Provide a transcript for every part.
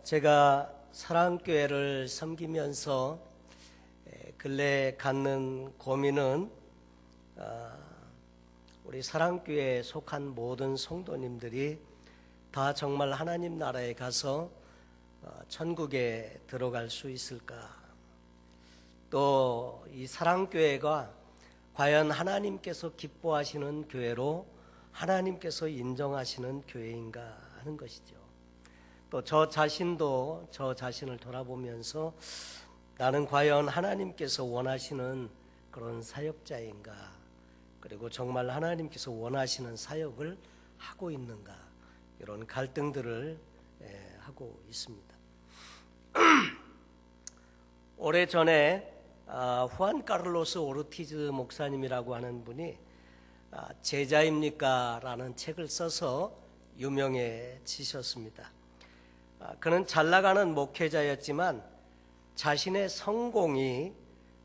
제가 사랑교회를 섬기면서 근래 갖는 고민은 우리 사랑교회에 속한 모든 성도님들이 다 정말 하나님 나라에 가서 천국에 들어갈 수 있을까? 또 이 사랑교회가 과연 하나님께서 기뻐하시는 교회로 하나님께서 인정하시는 교회인가 하는 것이죠. 또 저 자신도 저 자신을 돌아보면서 나는 과연 하나님께서 원하시는 그런 사역자인가, 그리고 정말 하나님께서 원하시는 사역을 하고 있는가, 이런 갈등들을 하고 있습니다. 오래전에 후안 카를로스 오르티즈 목사님이라고 하는 분이 제자입니까? 라는 책을 써서 유명해지셨습니다. 그는 잘나가는 목회자였지만 자신의 성공이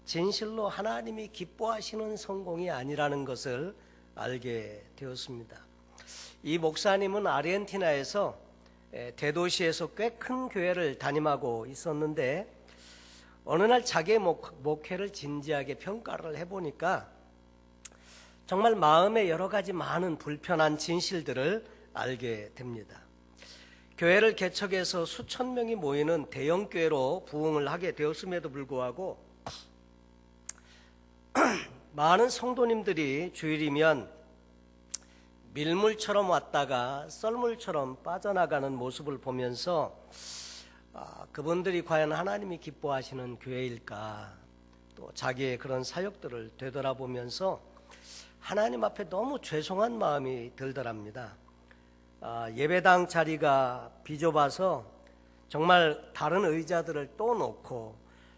진실로 하나님이 기뻐하시는 성공이 아니라는 것을 알게 되었습니다. 이 목사님은 아르헨티나에서 대도시에서 꽤 큰 교회를 담임하고 있었는데 어느 날 자기의 목회를 진지하게 평가를 해보니까 정말 마음에 여러 가지 많은 불편한 진실들을 알게 됩니다. 교회를 개척해서 수천 명이 모이는 대형 교회로 부흥을 하게 되었음에도 불구하고 많은 성도님들이 주일이면 밀물처럼 왔다가 썰물처럼 빠져나가는 모습을 보면서 그분들이 과연 하나님이 기뻐하시는 교회일까, 또 자기의 그런 사역들을 되돌아보면서 하나님 앞에 너무 죄송한 마음이 들더랍니다. 예배당 자리가 비좁아서 정말 다른 의자들을 또 놓고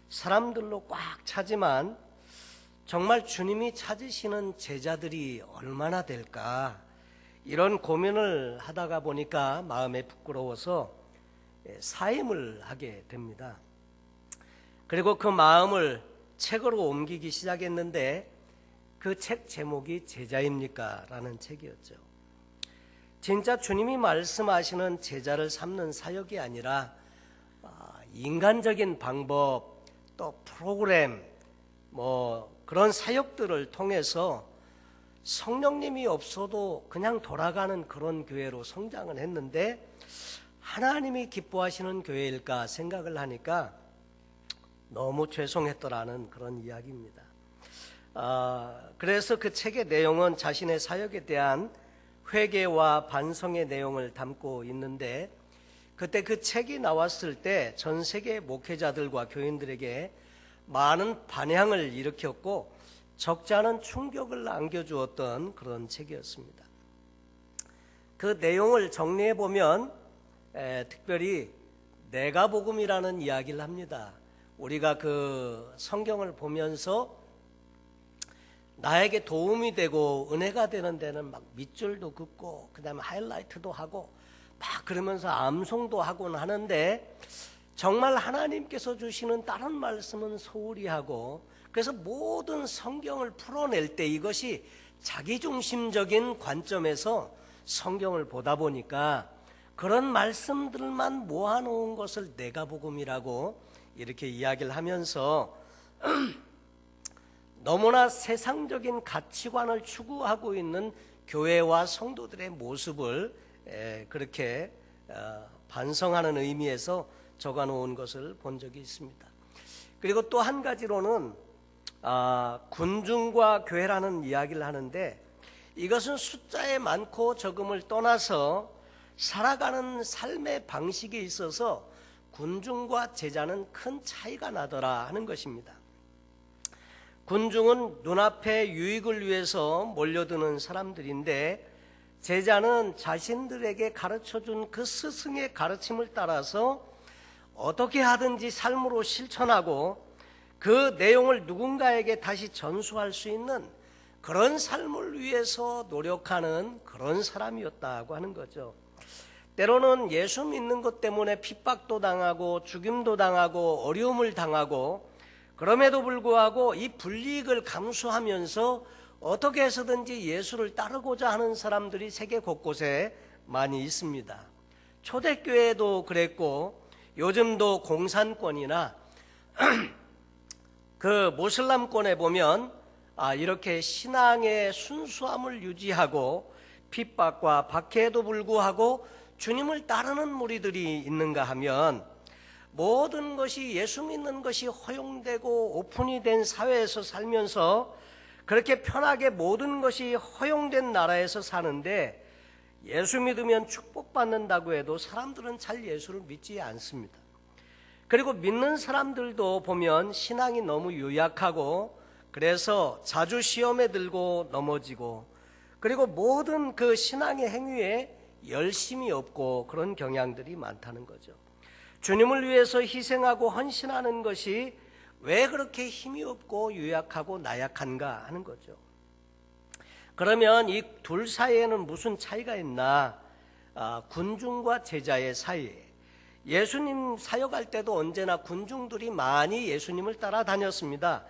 사람들로 꽉 차지만 정말 주님이 찾으시는 제자들이 얼마나 될까, 이런 고민을 하다가 보니까 마음에 부끄러워서 사임을 하게 됩니다. 그리고 그 마음을 책으로 옮기기 시작했는데 그 책 제목이 제자입니까? 라는 책이었죠. 진짜 주님이 말씀하시는 제자를 삼는 사역이 아니라 인간적인 방법, 또 프로그램, 그런 사역들을 통해서 성령님이 없어도 그냥 돌아가는 그런 교회로 성장을 했는데 하나님이 기뻐하시는 교회일까 생각을 하니까 너무 죄송했더라는 그런 이야기입니다. 그래서 그 책의 내용은 자신의 사역에 대한 회개와 반성의 내용을 담고 있는데, 그때 그 책이 나왔을 때 전 세계 목회자들과 교인들에게 많은 반향을 일으켰고 적지 않은 충격을 안겨주었던 그런 책이었습니다. 그 내용을 정리해 보면 특별히 내가복음이라는 이야기를 합니다. 우리가 그 성경을 보면서 나에게 도움이 되고 은혜가 되는 데는 막 밑줄도 긋고 그 다음에 하이라이트도 하고 막 그러면서 암송도 하곤 하는데, 정말 하나님께서 주시는 다른 말씀은 소홀히 하고, 그래서 모든 성경을 풀어낼 때 이것이 자기중심적인 관점에서 성경을 보다 보니까 그런 말씀들만 모아놓은 것을 내가복음이라고 이렇게 이야기를 하면서 너무나 세상적인 가치관을 추구하고 있는 교회와 성도들의 모습을 그렇게 반성하는 의미에서 적어놓은 것을 본 적이 있습니다. 그리고 또 한 가지로는 군중과 교회라는 이야기를 하는데, 이것은 숫자에 많고 적음을 떠나서 살아가는 삶의 방식에 있어서 군중과 제자는 큰 차이가 나더라 하는 것입니다. 군중은 눈앞의 유익을 위해서 몰려드는 사람들인데, 제자는 자신들에게 가르쳐준 그 스승의 가르침을 따라서 어떻게 하든지 삶으로 실천하고 그 내용을 누군가에게 다시 전수할 수 있는 그런 삶을 위해서 노력하는 그런 사람이었다고 하는 거죠. 때로는 예수 믿는 것 때문에 핍박도 당하고 죽임도 당하고 어려움을 당하고, 그럼에도 불구하고 이 불이익을 감수하면서 어떻게 해서든지 예수를 따르고자 하는 사람들이 세계 곳곳에 많이 있습니다. 초대교회도 그랬고 요즘도 공산권이나 그 모슬람권에 보면 이렇게 신앙의 순수함을 유지하고 핍박과 박해에도 불구하고 주님을 따르는 무리들이 있는가 하면, 모든 것이 예수 믿는 것이 허용되고 오픈이 된 사회에서 살면서 그렇게 편하게 모든 것이 허용된 나라에서 사는데, 예수 믿으면 축복받는다고 해도 사람들은 잘 예수를 믿지 않습니다. 그리고 믿는 사람들도 보면 신앙이 너무 유약하고, 그래서 자주 시험에 들고 넘어지고, 그리고 모든 그 신앙의 행위에 열심이 없고 그런 경향들이 많다는 거죠. 주님을 위해서 희생하고 헌신하는 것이 왜 그렇게 힘이 없고 유약하고 나약한가 하는 거죠. 그러면 이 둘 사이에는 무슨 차이가 있나? 군중과 제자의 사이에, 예수님 사역할 때도 언제나 군중들이 많이 예수님을 따라다녔습니다.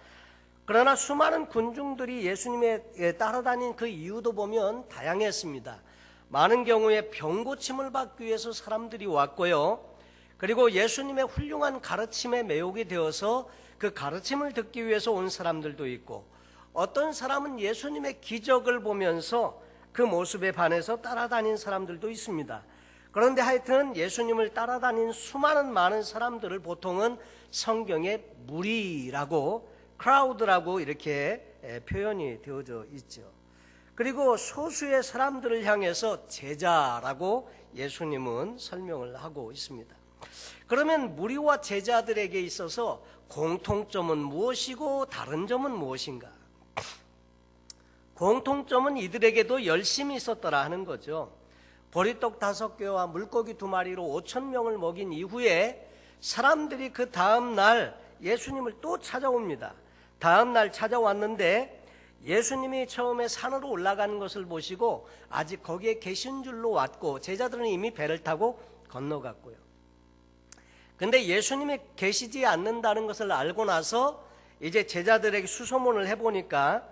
그러나 수많은 군중들이 예수님에 따라다닌 그 이유도 보면 다양했습니다. 많은 경우에 병고침을 받기 위해서 사람들이 왔고요, 그리고 예수님의 훌륭한 가르침에 매혹이 되어서 그 가르침을 듣기 위해서 온 사람들도 있고, 어떤 사람은 예수님의 기적을 보면서 그 모습에 반해서 따라다닌 사람들도 있습니다. 그런데 하여튼 예수님을 따라다닌 수많은 많은 사람들을 보통은 성경에 무리라고, 크라우드라고 이렇게 표현이 되어져 있죠. 그리고 소수의 사람들을 향해서 제자라고 예수님은 설명을 하고 있습니다. 그러면 무리와 제자들에게 있어서 공통점은 무엇이고 다른 점은 무엇인가? 공통점은 이들에게도 열심이 있었더라 하는 거죠. 보리떡 5개와 물고기 2마리로 5,000명을 먹인 이후에 사람들이 그 다음 날 예수님을 또 찾아옵니다. 다음 날 찾아왔는데 예수님이 처음에 산으로 올라가는 것을 보시고 아직 거기에 계신 줄로 왔고, 제자들은 이미 배를 타고 건너갔고요. 근데 예수님이 계시지 않는다는 것을 알고 나서 이제 제자들에게 수소문을 해보니까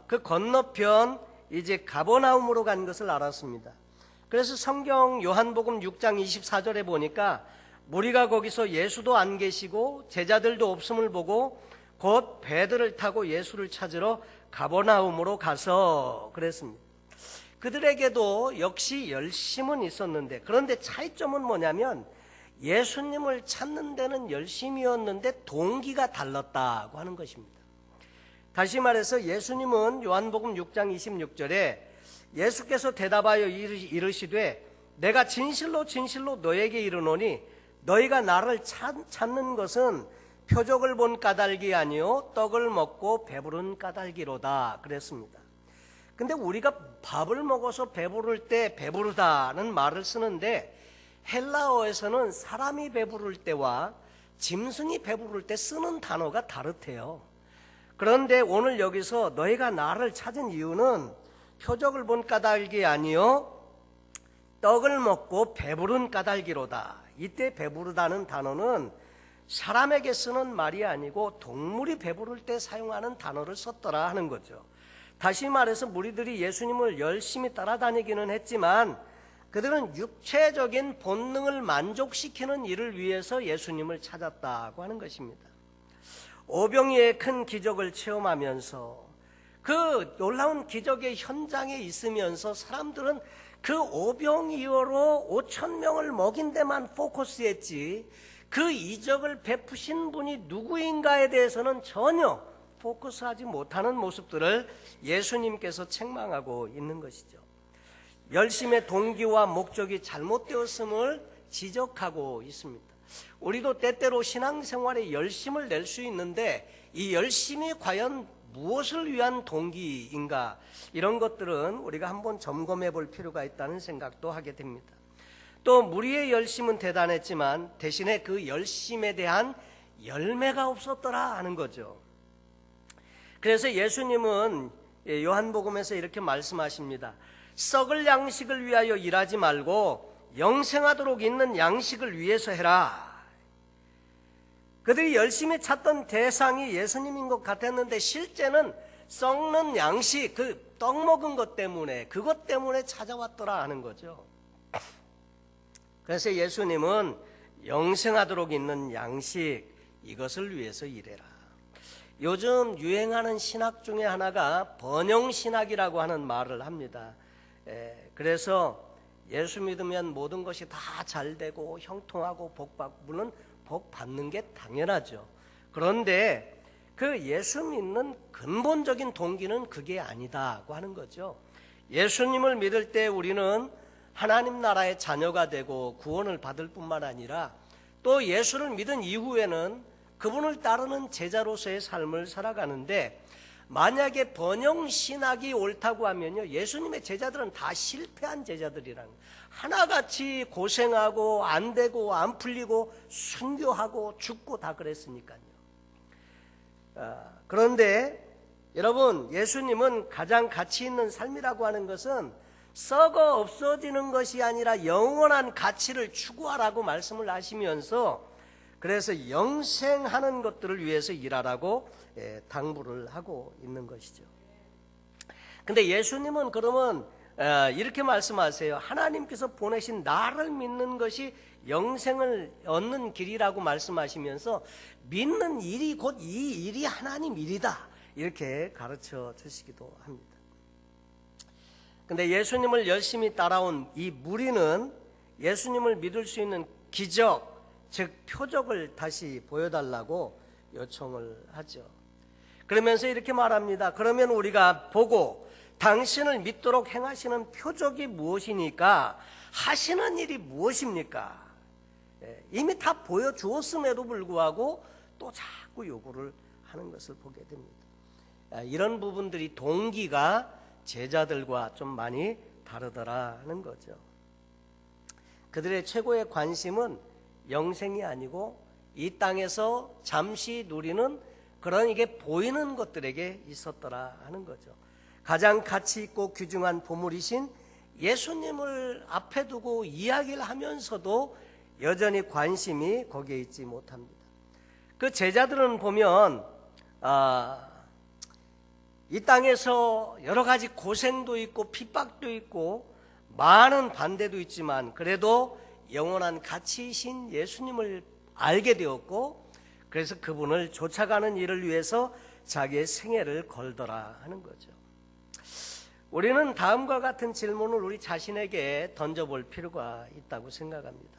그 건너편 이제 가버나움으로 간 것을 알았습니다. 그래서 성경 요한복음 6장 24절에 보니까 무리가 거기서 예수도 안 계시고 제자들도 없음을 보고 곧 배들을 타고 예수를 찾으러 가버나움으로 가서 그랬습니다. 그들에게도 역시 열심은 있었는데, 그런데 차이점은 뭐냐면 예수님을 찾는 데는 열심이었는데 동기가 달랐다고 하는 것입니다. 다시 말해서 예수님은 요한복음 6장 26절에 예수께서 대답하여 이르시되 내가 진실로 진실로 너에게 이르노니 너희가 나를 찾는 것은 표적을 본 까닭이 아니요 떡을 먹고 배부른 까닭이로다 그랬습니다. 근데 우리가 밥을 먹어서 배부를 때 배부르다는 말을 쓰는데, 헬라어에서는 사람이 배부를 때와 짐승이 배부를 때 쓰는 단어가 다르대요. 그런데 오늘 여기서 너희가 나를 찾은 이유는 표적을 본 까닭이 아니요 떡을 먹고 배부른 까닭이로다. 이때 배부르다는 단어는 사람에게 쓰는 말이 아니고 동물이 배부를 때 사용하는 단어를 썼더라 하는 거죠. 다시 말해서 무리들이 예수님을 열심히 따라다니기는 했지만 그들은 육체적인 본능을 만족시키는 일을 위해서 예수님을 찾았다고 하는 것입니다. 오병이의 큰 기적을 체험하면서 그 놀라운 기적의 현장에 있으면서 사람들은 그 오병이어로 5,000명을 먹인 데만 포커스했지, 그 이적을 베푸신 분이 누구인가에 대해서는 전혀 포커스하지 못하는 모습들을 예수님께서 책망하고 있는 것이죠. 열심의 동기와 목적이 잘못되었음을 지적하고 있습니다. 우리도 때때로 신앙생활에 열심을 낼 수 있는데 이 열심이 과연 무엇을 위한 동기인가, 이런 것들은 우리가 한번 점검해 볼 필요가 있다는 생각도 하게 됩니다. 또 무리의 열심은 대단했지만 대신에 그 열심에 대한 열매가 없었더라 하는 거죠. 그래서 예수님은 요한복음에서 이렇게 말씀하십니다. 썩을 양식을 위하여 일하지 말고 영생하도록 있는 양식을 위해서 해라. 그들이 열심히 찾던 대상이 예수님인 것 같았는데 실제는 썩는 양식, 그 떡 먹은 것 때문에, 그것 때문에 찾아왔더라 하는 거죠. 그래서 예수님은 영생하도록 있는 양식, 이것을 위해서 일해라. 요즘 유행하는 신학 중에 하나가 번영신학이라고 하는 말을 합니다. 그래서 예수 믿으면 모든 것이 다 잘되고 형통하고 물론 복 받는 게 당연하죠. 그런데 그 예수 믿는 근본적인 동기는 그게 아니다고 하는 거죠. 예수님을 믿을 때 우리는 하나님 나라의 자녀가 되고 구원을 받을 뿐만 아니라 또 예수를 믿은 이후에는 그분을 따르는 제자로서의 삶을 살아가는데, 만약에 번영신학이 옳다고 하면요, 예수님의 제자들은 다 실패한 제자들이라는 거예요. 하나같이 고생하고 안 되고 안 풀리고 순교하고 죽고 다 그랬으니까요. 그런데 여러분, 예수님은 가장 가치 있는 삶이라고 하는 것은 썩어 없어지는 것이 아니라 영원한 가치를 추구하라고 말씀을 하시면서, 그래서 영생하는 것들을 위해서 일하라고 당부를 하고 있는 것이죠. 근데 예수님은 그러면 이렇게 말씀하세요. 하나님께서 보내신 나를 믿는 것이 영생을 얻는 길이라고 말씀하시면서, 믿는 일이 곧 이 일이 하나님 일이다, 이렇게 가르쳐 주시기도 합니다. 근데 예수님을 열심히 따라온 이 무리는 예수님을 믿을 수 있는 기적, 즉 표적을 다시 보여달라고 요청을 하죠. 그러면서 이렇게 말합니다. 그러면 우리가 보고 당신을 믿도록 행하시는 표적이 무엇이니까 하시는 일이 무엇입니까? 이미 다 보여주었음에도 불구하고 또 자꾸 요구를 하는 것을 보게 됩니다. 이런 부분들이 동기가 제자들과 좀 많이 다르더라 하는 거죠. 그들의 최고의 관심은 영생이 아니고 이 땅에서 잠시 누리는 그런 이게 보이는 것들에게 있었더라 하는 거죠. 가장 가치 있고 귀중한 보물이신 예수님을 앞에 두고 이야기를 하면서도 여전히 관심이 거기에 있지 못합니다. 그 제자들은 보면 이 땅에서 여러 가지 고생도 있고 핍박도 있고 많은 반대도 있지만 그래도 영원한 가치이신 예수님을 알게 되었고, 그래서 그분을 쫓아가는 일을 위해서 자기의 생애를 걸더라 하는 거죠. 우리는 다음과 같은 질문을 우리 자신에게 던져볼 필요가 있다고 생각합니다.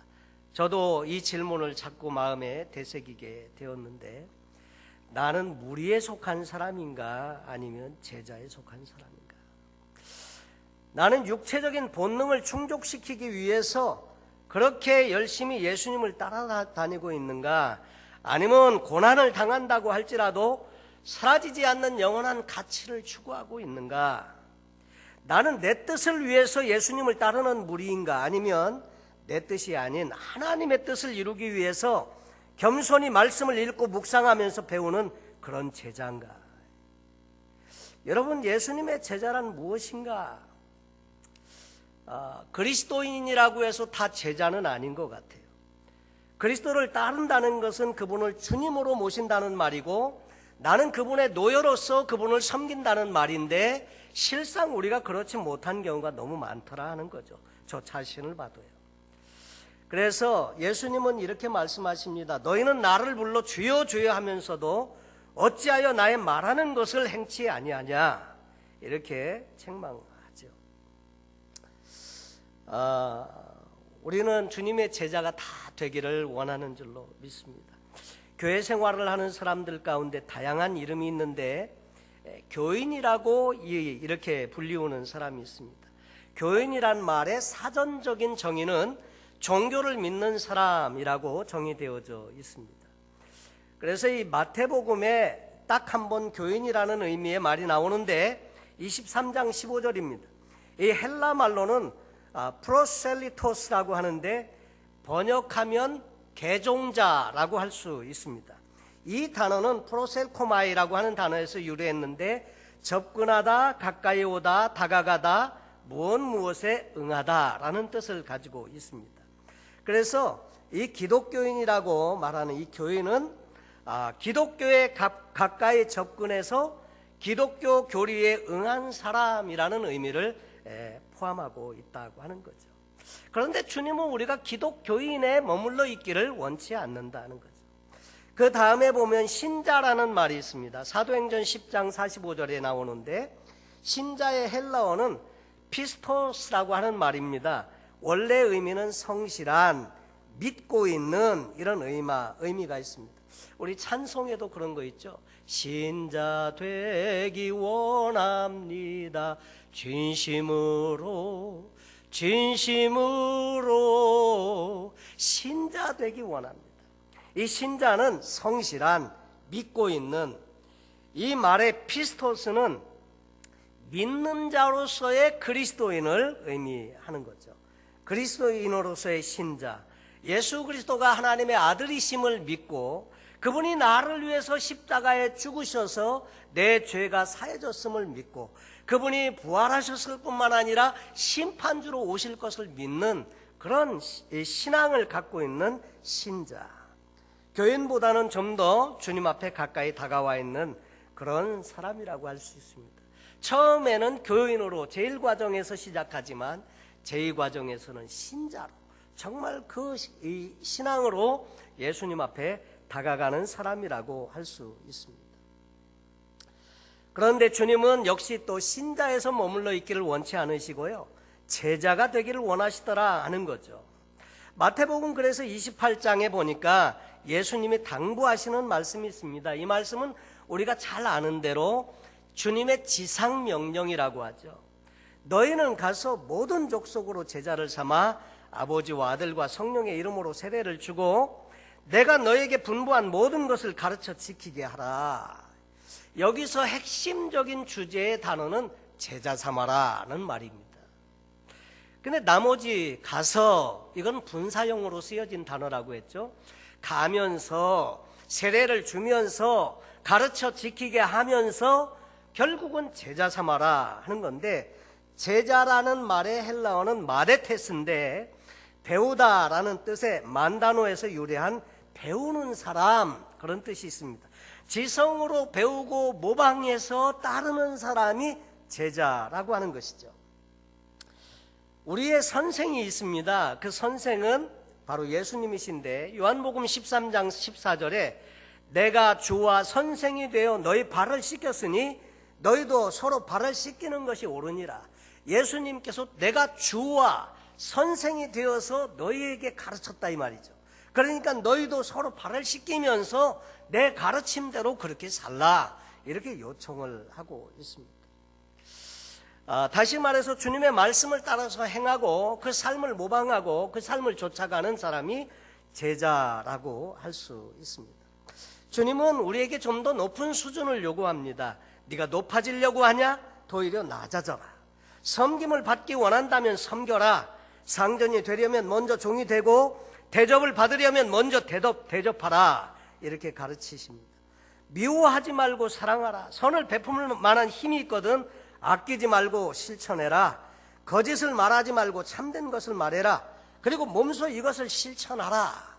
저도 이 질문을 자꾸 마음에 되새기게 되었는데, 나는 무리에 속한 사람인가 아니면 제자에 속한 사람인가? 나는 육체적인 본능을 충족시키기 위해서 그렇게 열심히 예수님을 따라다니고 있는가, 아니면 고난을 당한다고 할지라도 사라지지 않는 영원한 가치를 추구하고 있는가? 나는 내 뜻을 위해서 예수님을 따르는 무리인가, 아니면 내 뜻이 아닌 하나님의 뜻을 이루기 위해서 겸손히 말씀을 읽고 묵상하면서 배우는 그런 제자인가? 여러분, 예수님의 제자란 무엇인가? 그리스도인이라고 해서 다 제자는 아닌 것 같아요. 그리스도를 따른다는 것은 그분을 주님으로 모신다는 말이고, 나는 그분의 노예로서 그분을 섬긴다는 말인데, 실상 우리가 그렇지 못한 경우가 너무 많더라 하는 거죠. 저 자신을 봐도요. 그래서 예수님은 이렇게 말씀하십니다. 너희는 나를 불러 주여 주여 하면서도 어찌하여 나의 말하는 것을 행치 아니하냐, 이렇게 책망하죠. 우리는 주님의 제자가 다 되기를 원하는 줄로 믿습니다. 교회 생활을 하는 사람들 가운데 다양한 이름이 있는데, 교인이라고 이렇게 불리우는 사람이 있습니다. 교인이란 말의 사전적인 정의는 종교를 믿는 사람이라고 정의되어져 있습니다. 그래서 이 마태복음에 딱 한 번 교인이라는 의미의 말이 나오는데 23장 15절입니다. 이 헬라 말로는 프로셀리토스라고 하는데 번역하면 개종자라고 할 수 있습니다. 이 단어는 프로셀코마이라고 하는 단어에서 유래했는데 접근하다, 가까이 오다, 다가가다, 무엇에 응하다라는 뜻을 가지고 있습니다. 그래서 이 기독교인이라고 말하는 이 교인은 기독교에 가까이 접근해서 기독교 교리에 응한 사람이라는 의미를 포함하고 있다고 하는 거죠. 그런데 주님은 우리가 기독교인에 머물러 있기를 원치 않는다는 거죠. 그 다음에 보면 신자라는 말이 있습니다. 사도행전 10장 45절에 나오는데, 신자의 헬라어는 피스토스라고 하는 말입니다. 원래 의미는 성실한, 믿고 있는, 이런 의미가 있습니다. 우리 찬송에도 그런 거 있죠. 신자 되기 원합니다. 진심으로 신자 되기 원합니다. 이 신자는 성실한, 믿고 있는, 이 말의 피스토스는 믿는 자로서의 그리스도인을 의미하는 거죠. 그리스도인으로서의 신자, 예수 그리스도가 하나님의 아들이심을 믿고 그분이 나를 위해서 십자가에 죽으셔서 내 죄가 사해졌음을 믿고 그분이 부활하셨을 뿐만 아니라 심판주로 오실 것을 믿는 그런 신앙을 갖고 있는 신자, 교인보다는 좀 더 주님 앞에 가까이 다가와 있는 그런 사람이라고 할 수 있습니다. 처음에는 교인으로 제1과정에서 시작하지만 제2과정에서는 신자로, 정말 그 신앙으로 예수님 앞에 다가가는 사람이라고 할 수 있습니다. 그런데 주님은 역시 또 신자에서 머물러 있기를 원치 않으시고요, 제자가 되기를 원하시더라 하는 거죠. 마태복음 그래서 28장에 보니까 예수님이 당부하시는 말씀이 있습니다. 이 말씀은 우리가 잘 아는 대로 주님의 지상명령이라고 하죠. 너희는 가서 모든 족속으로 제자를 삼아 아버지와 아들과 성령의 이름으로 세례를 주고 내가 너에게 분부한 모든 것을 가르쳐 지키게 하라. 여기서 핵심적인 주제의 단어는 제자 삼아라는 말입니다. 근데 나머지 가서, 이건 분사형으로 쓰여진 단어라고 했죠. 가면서, 세례를 주면서, 가르쳐 지키게 하면서 결국은 제자 삼아라 하는 건데, 제자라는 말의 헬라어는 마데테스인데 배우다라는 뜻의 만다노에서 유래한 배우는 사람, 그런 뜻이 있습니다. 지성으로 배우고 모방해서 따르는 사람이 제자라고 하는 것이죠. 우리의 선생이 있습니다. 그 선생은 바로 예수님이신데, 요한복음 13장 14절에 내가 주와 선생이 되어 너희 발을 씻겼으니 너희도 서로 발을 씻기는 것이 옳으니라. 예수님께서 내가 주와 선생이 되어서 너희에게 가르쳤다 이 말이죠. 그러니까 너희도 서로 발을 씻기면서 내 가르침대로 그렇게 살라, 이렇게 요청을 하고 있습니다. 다시 말해서 주님의 말씀을 따라서 행하고 그 삶을 모방하고 그 삶을 쫓아가는 사람이 제자라고 할 수 있습니다. 주님은 우리에게 좀 더 높은 수준을 요구합니다. 네가 높아지려고 하냐? 도리어 낮아져라. 섬김을 받기 원한다면 섬겨라. 상전이 되려면 먼저 종이 되고 대접을 받으려면 먼저 대접하라, 이렇게 가르치십니다. 미워하지 말고 사랑하라. 선을 베품을 만한 힘이 있거든 아끼지 말고 실천해라. 거짓을 말하지 말고 참된 것을 말해라. 그리고 몸소 이것을 실천하라.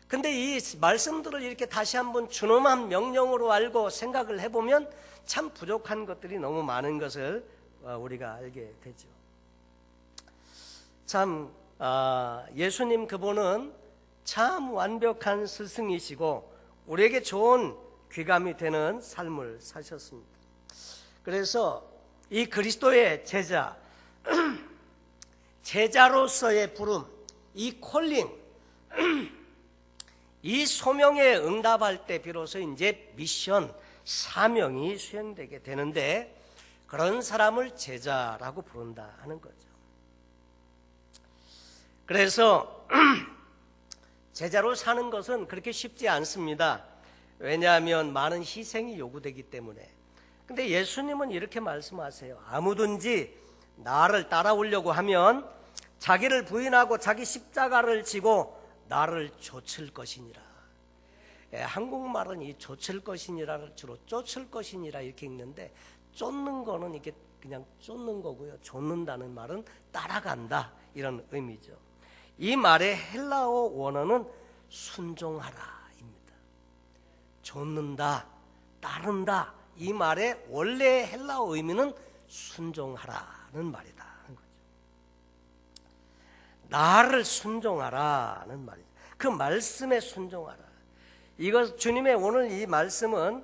근데 이 말씀들을 이렇게 다시 한번 준엄한 명령으로 알고 생각을 해보면 참 부족한 것들이 너무 많은 것을 우리가 알게 되죠. 참 예수님 그분은 참 완벽한 스승이시고 우리에게 좋은 귀감이 되는 삶을 사셨습니다. 그래서 이 그리스도의 제자, 제자로서의 부름, 이 콜링, 이 소명에 응답할 때 비로소 이제 미션, 사명이 수행되게 되는데, 그런 사람을 제자라고 부른다 하는 거죠. 그래서 제자로 사는 것은 그렇게 쉽지 않습니다. 왜냐하면 많은 희생이 요구되기 때문에. 근데 예수님은 이렇게 말씀하세요. 아무든지 나를 따라오려고 하면 자기를 부인하고 자기 십자가를 지고 나를 좇을 것이니라. 한국말은 이 좇을 것이니라를 주로 쫓을 것이니라 이렇게 읽는데, 쫓는 거는 이게 그냥 쫓는 거고요. 좇는다는 말은 따라간다, 이런 의미죠. 이 말의 헬라어 원어는 순종하라입니다. 좇는다, 따른다. 이 말의 원래 헬라어 의미는 순종하라는 말이다 하는 거죠. 나를 순종하라는 말이죠. 그 말씀에 순종하라. 이것 주님의 오늘 이 말씀은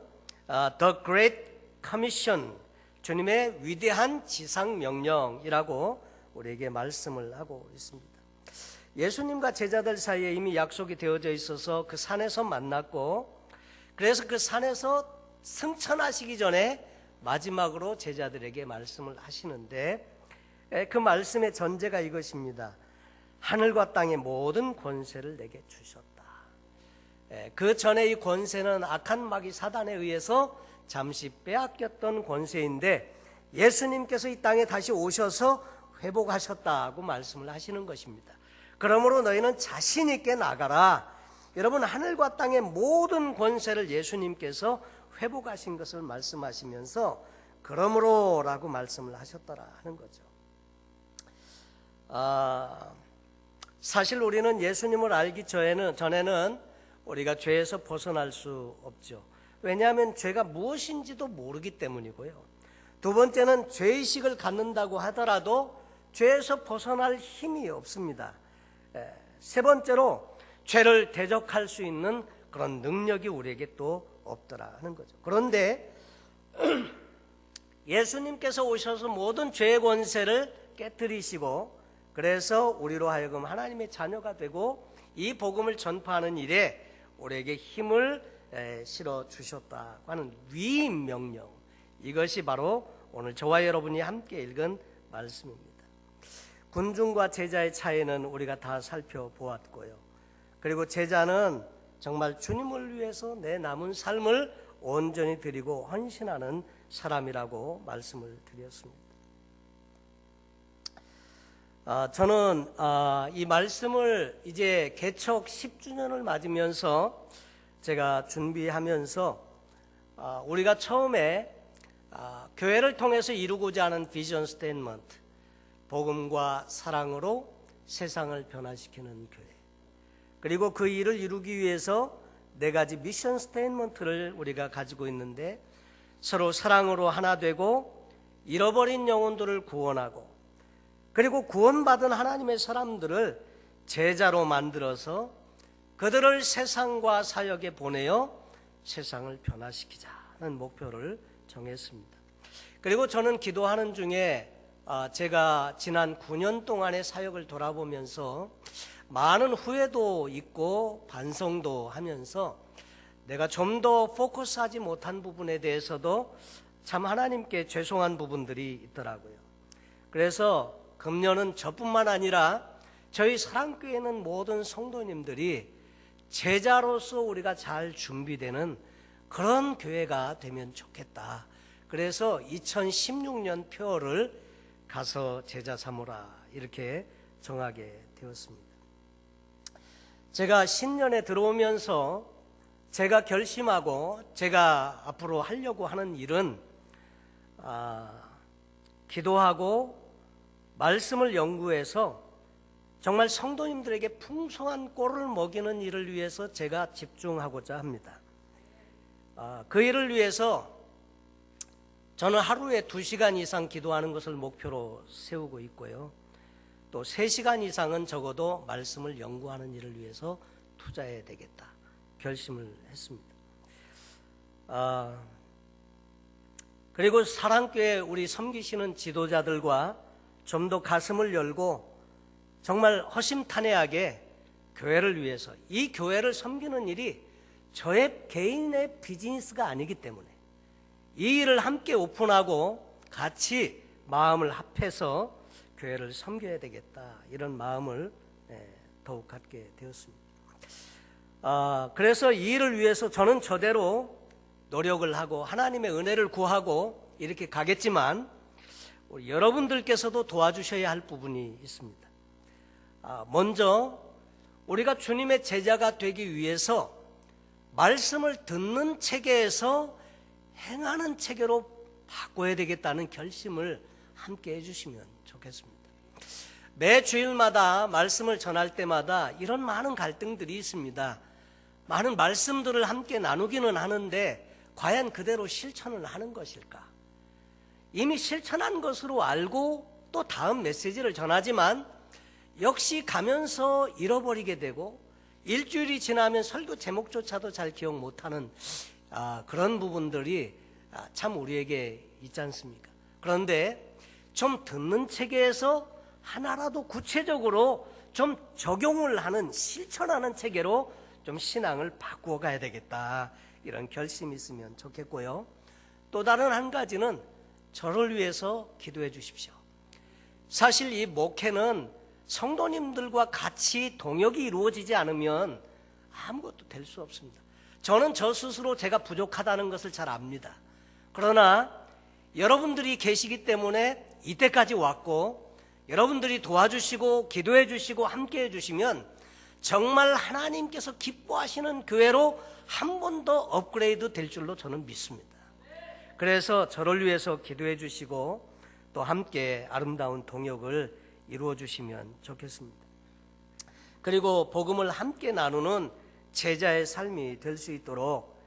The Great Commission, 주님의 위대한 지상명령이라고 우리에게 말씀을 하고 있습니다. 예수님과 제자들 사이에 이미 약속이 되어져 있어서 그 산에서 만났고, 그래서 그 산에서 승천하시기 전에 마지막으로 제자들에게 말씀을 하시는데, 그 말씀의 전제가 이것입니다. 하늘과 땅의 모든 권세를 내게 주셨다. 그 전에 이 권세는 악한 마귀 사단에 의해서 잠시 빼앗겼던 권세인데, 예수님께서 이 땅에 다시 오셔서 회복하셨다고 말씀을 하시는 것입니다. 그러므로 너희는 자신 있게 나가라. 여러분, 하늘과 땅의 모든 권세를 예수님께서 회복하신 것을 말씀하시면서 그러므로 라고 말씀을 하셨더라 하는 거죠. 사실 우리는 예수님을 알기 전에는 우리가 죄에서 벗어날 수 없죠. 왜냐하면 죄가 무엇인지도 모르기 때문이고요. 두 번째는 죄의식을 갖는다고 하더라도 죄에서 벗어날 힘이 없습니다. 세 번째로 죄를 대적할 수 있는 그런 능력이 우리에게 또 없더라 하는 거죠. 그런데 예수님께서 오셔서 모든 죄의 권세를 깨뜨리시고, 그래서 우리로 하여금 하나님의 자녀가 되고 이 복음을 전파하는 일에 우리에게 힘을 실어 주셨다고 하는 위임 명령, 이것이 바로 오늘 저와 여러분이 함께 읽은 말씀입니다. 군중과 제자의 차이는 우리가 다 살펴보았고요. 그리고 제자는 정말 주님을 위해서 내 남은 삶을 온전히 드리고 헌신하는 사람이라고 말씀을 드렸습니다. 저는 이 말씀을 이제 개척 10주년을 맞으면서 제가 준비하면서 우리가 처음에 교회를 통해서 이루고자 하는 비전 스테이트먼트, 복음과 사랑으로 세상을 변화시키는 교회, 그리고 그 일을 이루기 위해서 4가지 미션 스테이트먼트를 우리가 가지고 있는데, 서로 사랑으로 하나 되고 잃어버린 영혼들을 구원하고, 그리고 구원받은 하나님의 사람들을 제자로 만들어서 그들을 세상과 사역에 보내어 세상을 변화시키자는 목표를 정했습니다. 그리고 저는 기도하는 중에 제가 지난 9년 동안의 사역을 돌아보면서 많은 후회도 있고 반성도 하면서 내가 좀 더 포커스하지 못한 부분에 대해서도 참 하나님께 죄송한 부분들이 있더라고요. 그래서 금년은 저뿐만 아니라 저희 사랑교회는 모든 성도님들이 제자로서 우리가 잘 준비되는 그런 교회가 되면 좋겠다. 그래서 2016년 표어를 가서 제자 삼으라 이렇게 정하게 되었습니다. 제가 신년에 들어오면서 제가 결심하고 제가 앞으로 하려고 하는 일은 기도하고 말씀을 연구해서 정말 성도님들에게 풍성한 꼴을 먹이는 일을 위해서 제가 집중하고자 합니다. 그 일을 위해서 저는 하루에 2시간 이상 기도하는 것을 목표로 세우고 있고요. 또 3시간 이상은 적어도 말씀을 연구하는 일을 위해서 투자해야 되겠다 결심을 했습니다. 그리고 사랑교회 우리 섬기시는 지도자들과 좀 더 가슴을 열고 정말 허심탄회하게 교회를 위해서, 이 교회를 섬기는 일이 저의 개인의 비즈니스가 아니기 때문에 이 일을 함께 오픈하고 같이 마음을 합해서 교회를 섬겨야 되겠다, 이런 마음을 더욱 갖게 되었습니다. 그래서 이 일을 위해서 저는 저대로 노력을 하고 하나님의 은혜를 구하고 이렇게 가겠지만 우리 여러분들께서도 도와주셔야 할 부분이 있습니다. 먼저 우리가 주님의 제자가 되기 위해서 말씀을 듣는 체계에서 행하는 체계로 바꿔야 되겠다는 결심을 함께 해주시면 좋겠습니다. 매 주일마다 말씀을 전할 때마다 이런 많은 갈등들이 있습니다. 많은 말씀들을 함께 나누기는 하는데 과연 그대로 실천을 하는 것일까? 이미 실천한 것으로 알고 또 다음 메시지를 전하지만 역시 가면서 잃어버리게 되고 일주일이 지나면 설교 제목조차도 잘 기억 못하는 그런 부분들이 참 우리에게 있지 않습니까? 그런데 좀 듣는 체계에서 하나라도 구체적으로 좀 적용을 하는, 실천하는 체계로 좀 신앙을 바꾸어 가야 되겠다, 이런 결심이 있으면 좋겠고요. 또 다른 한 가지는 저를 위해서 기도해 주십시오. 사실 이 목회는 성도님들과 같이 동역이 이루어지지 않으면 아무것도 될 수 없습니다. 저는 저 스스로 제가 부족하다는 것을 잘 압니다. 그러나 여러분들이 계시기 때문에 이때까지 왔고, 여러분들이 도와주시고 기도해 주시고 함께 해주시면 정말 하나님께서 기뻐하시는 교회로 한 번 더 업그레이드 될 줄로 저는 믿습니다. 그래서 저를 위해서 기도해 주시고 또 함께 아름다운 동역을 이루어 주시면 좋겠습니다. 그리고 복음을 함께 나누는 제자의 삶이 될 수 있도록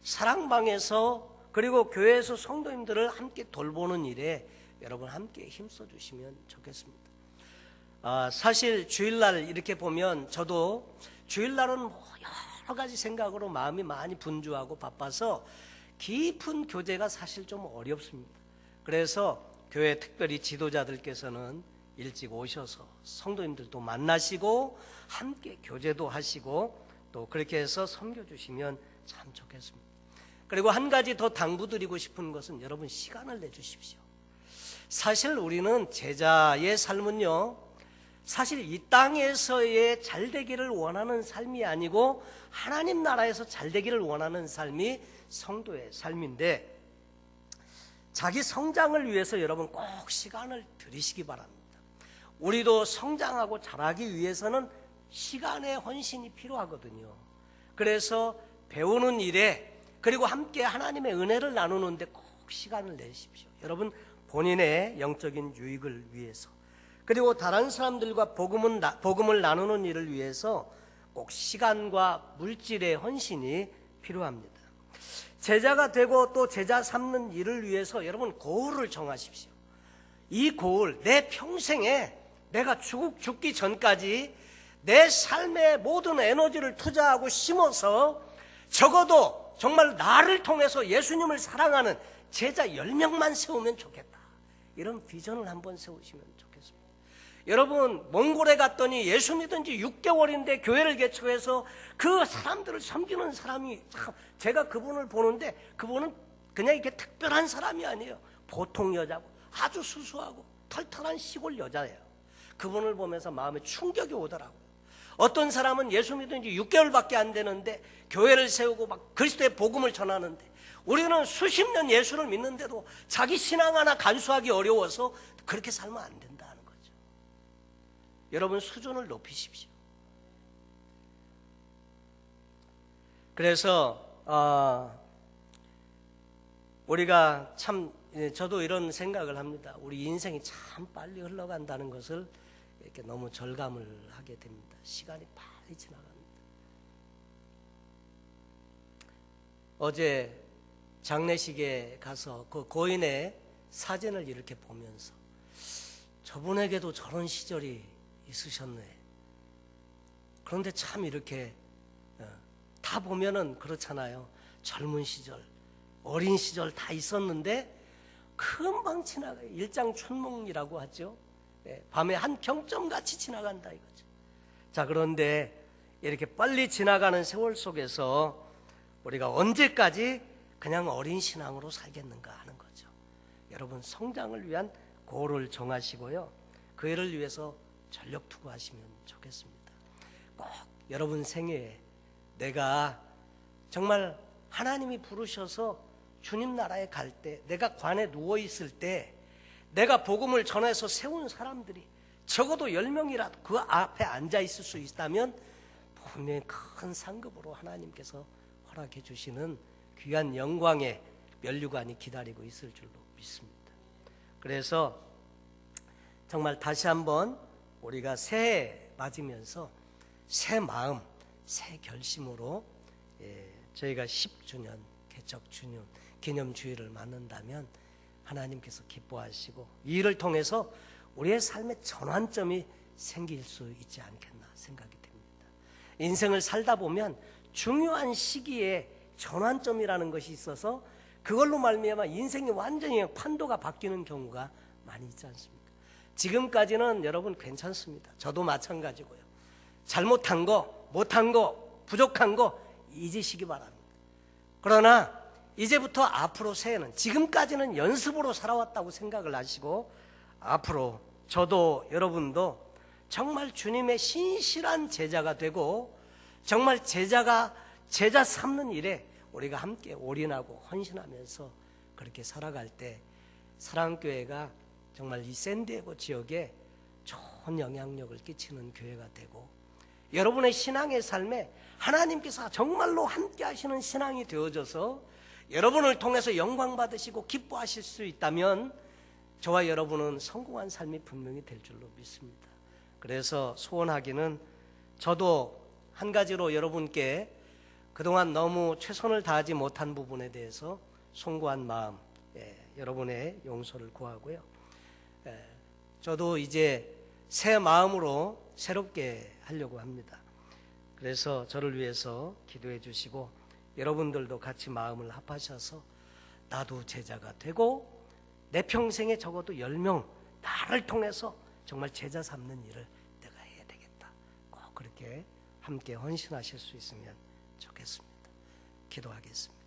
사랑방에서, 그리고 교회에서 성도님들을 함께 돌보는 일에 여러분 함께 힘써 주시면 좋겠습니다. 사실 주일날 이렇게 보면 저도 주일날은 여러 가지 생각으로 마음이 많이 분주하고 바빠서 깊은 교제가 사실 좀 어렵습니다. 그래서 교회 특별히 지도자들께서는 일찍 오셔서 성도님들도 만나시고 함께 교제도 하시고 또 그렇게 해서 섬겨주시면 참 좋겠습니다. 그리고 한 가지 더 당부드리고 싶은 것은 여러분 시간을 내주십시오. 사실 우리는 제자의 삶은요, 사실 이 땅에서의 잘되기를 원하는 삶이 아니고 하나님 나라에서 잘되기를 원하는 삶이 성도의 삶인데, 자기 성장을 위해서 여러분 꼭 시간을 들이시기 바랍니다. 우리도 성장하고 자라기 위해서는 시간의 헌신이 필요하거든요. 그래서 배우는 일에, 그리고 함께 하나님의 은혜를 나누는데 꼭 시간을 내십시오. 여러분 본인의 영적인 유익을 위해서, 그리고 다른 사람들과 복음을 나누는 일을 위해서 꼭 시간과 물질의 헌신이 필요합니다. 제자가 되고 또 제자 삼는 일을 위해서 여러분 고울을 정하십시오. 이 고울, 내 평생에 내가 죽기 전까지 내 삶의 모든 에너지를 투자하고 심어서 적어도 정말 나를 통해서 예수님을 사랑하는 제자 10명만 세우면 좋겠다, 이런 비전을 한번 세우시면 좋겠습니다. 여러분 몽골에 갔더니 예수 믿은 지 6개월인데 교회를 개척해서 그 사람들을 섬기는 사람이, 제가 그분을 보는데 그분은 그냥 이렇게 특별한 사람이 아니에요. 보통 여자고 아주 수수하고 털털한 시골 여자예요. 그분을 보면서 마음에 충격이 오더라고요. 어떤 사람은 예수 믿은 지 6개월밖에 안 되는데 교회를 세우고 막 그리스도의 복음을 전하는데, 우리는 수십 년 예수를 믿는데도 자기 신앙 하나 간수하기 어려워서 그렇게 살면 안 된다는 거죠. 여러분 수준을 높이십시오. 그래서 우리가 참, 저도 이런 생각을 합니다. 우리 인생이 참 빨리 흘러간다는 것을 이렇게 너무 절감을 하게 됩니다. 시간이 빨리 지나갑니다. 어제 장례식에 가서 그 고인의 사진을 이렇게 보면서 저분에게도 저런 시절이 있으셨네. 그런데 참 이렇게 다 보면은 그렇잖아요. 젊은 시절, 어린 시절 다 있었는데 금방 지나가요. 일장춘몽이라고 하죠. 밤에 한 경점같이 지나간다 이거죠. 자, 그런데 이렇게 빨리 지나가는 세월 속에서 우리가 언제까지 그냥 어린 신앙으로 살겠는가 하는 거죠. 여러분 성장을 위한 고를 정하시고요, 그 일을 위해서 전력 투구하시면 좋겠습니다. 꼭 여러분 생애에 내가 정말 하나님이 부르셔서 주님 나라에 갈 때, 내가 관에 누워있을 때 내가 복음을 전해서 세운 사람들이 적어도 10명이라도 그 앞에 앉아있을 수 있다면 분명히 큰 상급으로 하나님께서 허락해 주시는 귀한 영광의 면류관이 기다리고 있을 줄로 믿습니다. 그래서 정말 다시 한번 우리가 새해 맞으면서 새 마음, 새 결심으로 저희가 10주년 개척 주년 기념주일을 맞는다면 하나님께서 기뻐하시고 이 일을 통해서 우리의 삶의 전환점이 생길 수 있지 않겠나 생각이 됩니다. 인생을 살다 보면 중요한 시기에 전환점이라는 것이 있어서 그걸로 말미암아 인생이 완전히 판도가 바뀌는 경우가 많이 있지 않습니까? 지금까지는 여러분 괜찮습니다. 저도 마찬가지고요. 잘못한 거, 못한 거, 부족한 거 잊으시기 바랍니다. 그러나 이제부터 앞으로 새해는, 지금까지는 연습으로 살아왔다고 생각을 하시고 앞으로 저도 여러분도 정말 주님의 신실한 제자가 되고 정말 제자 삼는 일에 우리가 함께 올인하고 헌신하면서 그렇게 살아갈 때 사랑교회가 정말 이 샌디에고 지역에 좋은 영향력을 끼치는 교회가 되고 여러분의 신앙의 삶에 하나님께서 정말로 함께 하시는 신앙이 되어져서 여러분을 통해서 영광 받으시고 기뻐하실 수 있다면 저와 여러분은 성공한 삶이 분명히 될 줄로 믿습니다. 그래서 소원하기는 저도 한 가지로 여러분께 그동안 너무 최선을 다하지 못한 부분에 대해서 송구한 마음, 여러분의 용서를 구하고요. 저도 이제 새 마음으로 새롭게 하려고 합니다. 그래서 저를 위해서 기도해 주시고 여러분들도 같이 마음을 합하셔서 나도 제자가 되고 내 평생에 적어도 10명 나를 통해서 정말 제자 삼는 일을 내가 해야 되겠다. 꼭 그렇게 함께 헌신하실 수 있으면 좋겠습니다. 기도하겠습니다.